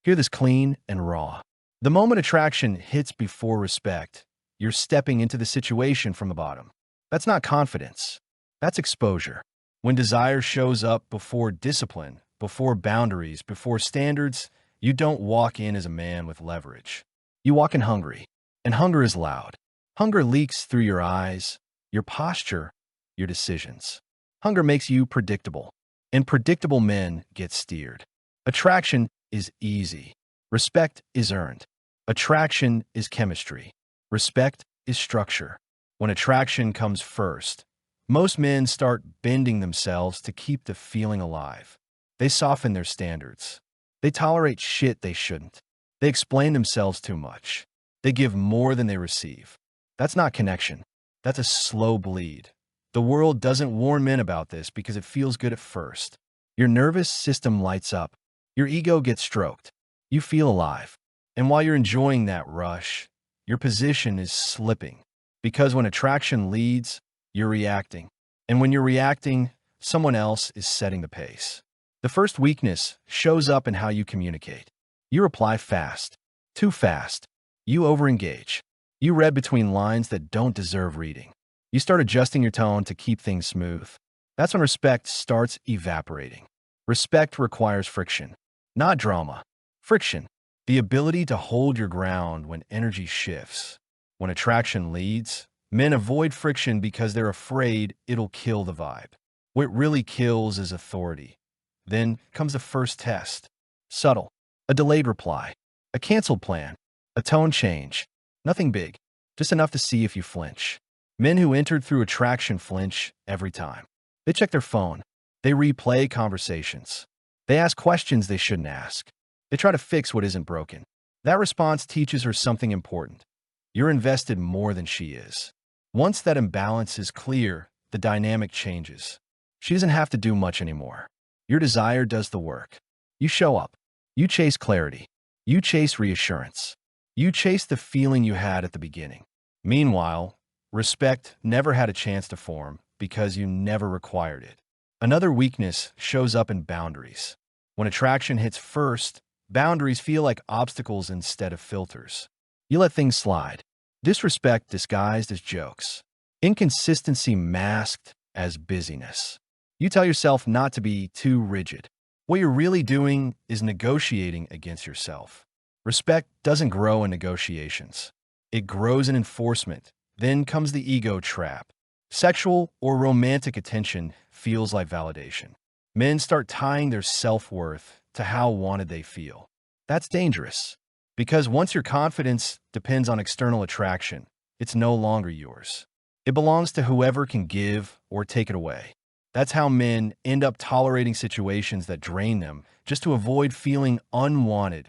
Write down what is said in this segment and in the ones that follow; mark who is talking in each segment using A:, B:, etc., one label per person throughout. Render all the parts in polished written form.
A: Hear this clean and raw. The moment attraction hits before respect, you're stepping into the situation from the bottom. That's not confidence. That's exposure. When desire shows up before discipline, before boundaries, before standards, you don't walk in as a man with leverage. You walk in hungry, and hunger is loud. Hunger leaks through your eyes, your posture, your decisions. Hunger makes you predictable, and predictable men get steered. Attraction is easy. Respect is earned. Attraction is chemistry. Respect is structure. When attraction comes first, most men start bending themselves to keep the feeling alive. They soften their standards. They tolerate shit they shouldn't. They explain themselves too much. They give more than they receive. That's not connection. That's a slow bleed. The world doesn't warn men about this because it feels good at first. Your nervous system lights up. Your ego gets stroked. You feel alive. And while you're enjoying that rush, your position is slipping. Because when attraction leads, you're reacting. And when you're reacting, someone else is setting the pace. The first weakness shows up in how you communicate. You reply fast. Too fast. You overengage. You read between lines that don't deserve reading. You start adjusting your tone to keep things smooth. That's when respect starts evaporating. Respect requires friction, not drama. Friction. The ability to hold your ground when energy shifts. When attraction leads, men avoid friction because they're afraid it'll kill the vibe. What really kills is authority. Then comes the first test. Subtle. A delayed reply. A canceled plan. A tone change. Nothing big. Just enough to see if you flinch. Men who entered through attraction flinch every time. They check their phone. They replay conversations. They ask questions they shouldn't ask. They try to fix what isn't broken. That response teaches her something important. You're invested more than she is. Once that imbalance is clear, the dynamic changes. She doesn't have to do much anymore. Your desire does the work. You show up. You chase clarity. You chase reassurance. You chase the feeling you had at the beginning. Meanwhile, respect never had a chance to form because you never required it. Another weakness shows up in boundaries. When attraction hits first, boundaries feel like obstacles instead of filters. You let things slide. Disrespect disguised as jokes. Inconsistency masked as busyness. You tell yourself not to be too rigid. What you're really doing is negotiating against yourself. Respect doesn't grow in negotiations. It grows in enforcement. Then comes the ego trap. Sexual or romantic attention feels like validation. Men start tying their self-worth to how wanted they feel. That's dangerous. Because once your confidence depends on external attraction, it's no longer yours. It belongs to whoever can give or take it away. That's how men end up tolerating situations that drain them just to avoid feeling unwanted.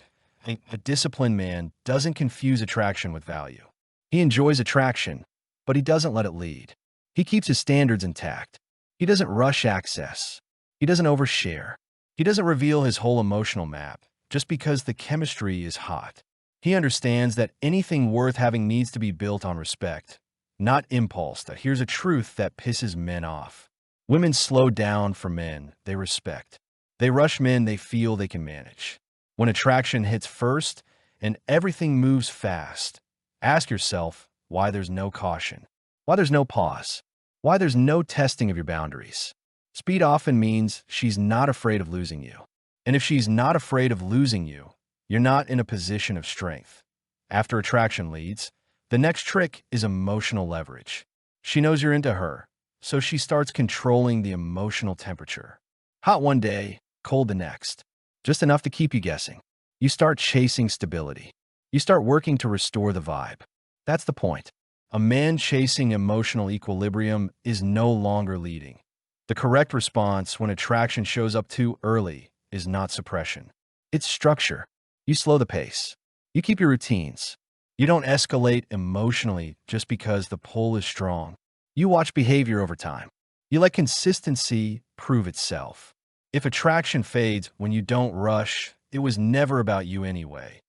A: A disciplined man doesn't confuse attraction with value. He enjoys attraction, but he doesn't let it lead. He keeps his standards intact. He doesn't rush access. He doesn't overshare. He doesn't reveal his whole emotional map just because the chemistry is hot. He understands that anything worth having needs to be built on respect, not impulse. That here's a truth that pisses men off. Women slow down for men they respect. They rush men they feel they can manage. When attraction hits first and everything moves fast, ask yourself why there's no caution, why there's no pause, why there's no testing of your boundaries. Speed often means she's not afraid of losing you. And if she's not afraid of losing you, you're not in a position of strength. After attraction leads, the next trick is emotional leverage. She knows you're into her, so she starts controlling the emotional temperature. Hot one day, cold the next. Just enough to keep you guessing. You start chasing stability. You start working to restore the vibe. That's the point. A man chasing emotional equilibrium is no longer leading. The correct response when attraction shows up too early is not suppression. It's structure. You slow the pace. You keep your routines. You don't escalate emotionally just because the pull is strong. You watch behavior over time. You let consistency prove itself. If attraction fades when you don't rush, it was never about you anyway.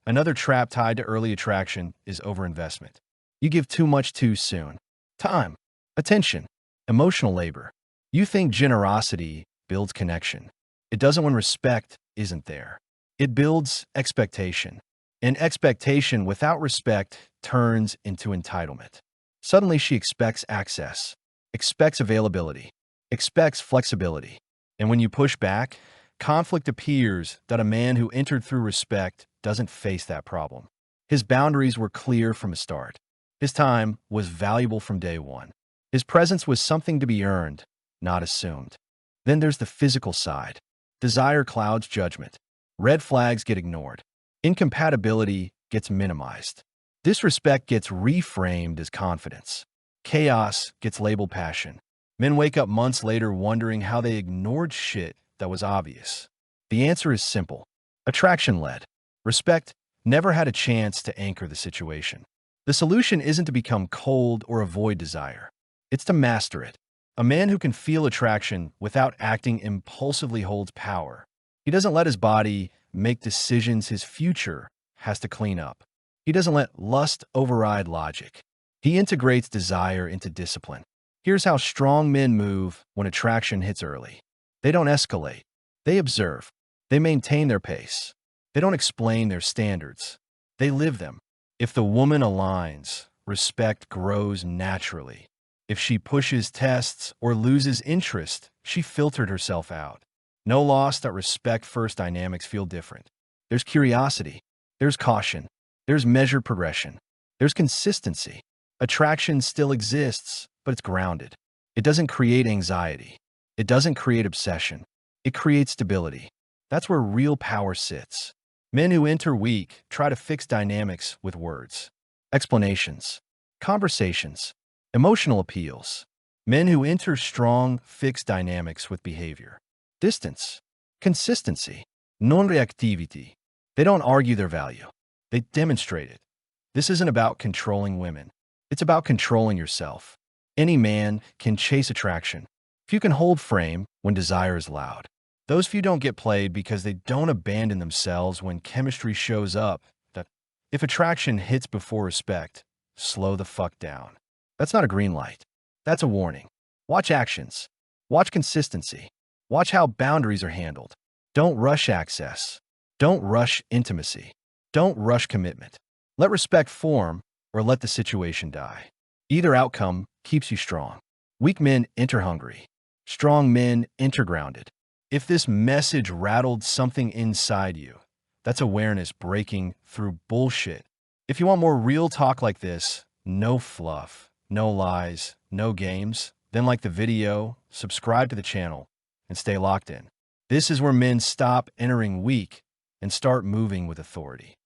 A: Another trap tied to early attraction is overinvestment. You give too much too soon. Time, attention, emotional labor. You think generosity builds connection. It doesn't when respect isn't there. It builds expectation. And expectation without respect turns into entitlement. Suddenly she expects access, expects availability, expects flexibility. And when you push back, conflict appears that a man who entered through respect doesn't face that problem. His boundaries were clear from the start. His time was valuable from day one. His presence was something to be earned, not assumed. Then there's the physical side. Desire clouds judgment. Red flags get ignored. Incompatibility gets minimized. Disrespect gets reframed as confidence. Chaos gets labeled passion. Men wake up months later wondering how they ignored shit that was obvious. The answer is simple. Attraction-led. Respect never had a chance to anchor the situation. The solution isn't to become cold or avoid desire. It's to master it. A man who can feel attraction without acting impulsively holds power. He doesn't let his body make decisions his future has to clean up. He doesn't let lust override logic. He integrates desire into discipline. Here's how strong men move when attraction hits early. They don't escalate. They observe. They maintain their pace. They don't explain their standards. They live them. If the woman aligns, respect grows naturally. If she pushes tests or loses interest, she filtered herself out. No loss that respect first dynamics feel different. There's curiosity. There's caution. There's measured progression. There's consistency. Attraction still exists, but it's grounded. It doesn't create anxiety. It doesn't create obsession. It creates stability. That's where real power sits. Men who enter weak try to fix dynamics with words, explanations, conversations, emotional appeals. Men who enter strong fix dynamics with behavior, distance, consistency, non-reactivity. They don't argue their value. They demonstrate it. This isn't about controlling women. It's about controlling yourself. Any man can chase attraction. Few can hold frame when desire is loud. Those few don't get played because they don't abandon themselves when chemistry shows up. That if attraction hits before respect, slow the fuck down. That's not a green light. That's a warning. Watch actions. Watch consistency. Watch how boundaries are handled. Don't rush access. Don't rush intimacy. Don't rush commitment. Let respect form or let the situation die. Either outcome keeps you strong. Weak men enter hungry. Strong men enter grounded. If this message rattled something inside you, that's awareness breaking through bullshit. If you want more real talk like this, no fluff, no lies, no games, then like the video, subscribe to the channel, and stay locked in. This is where men stop entering weak and start moving with authority.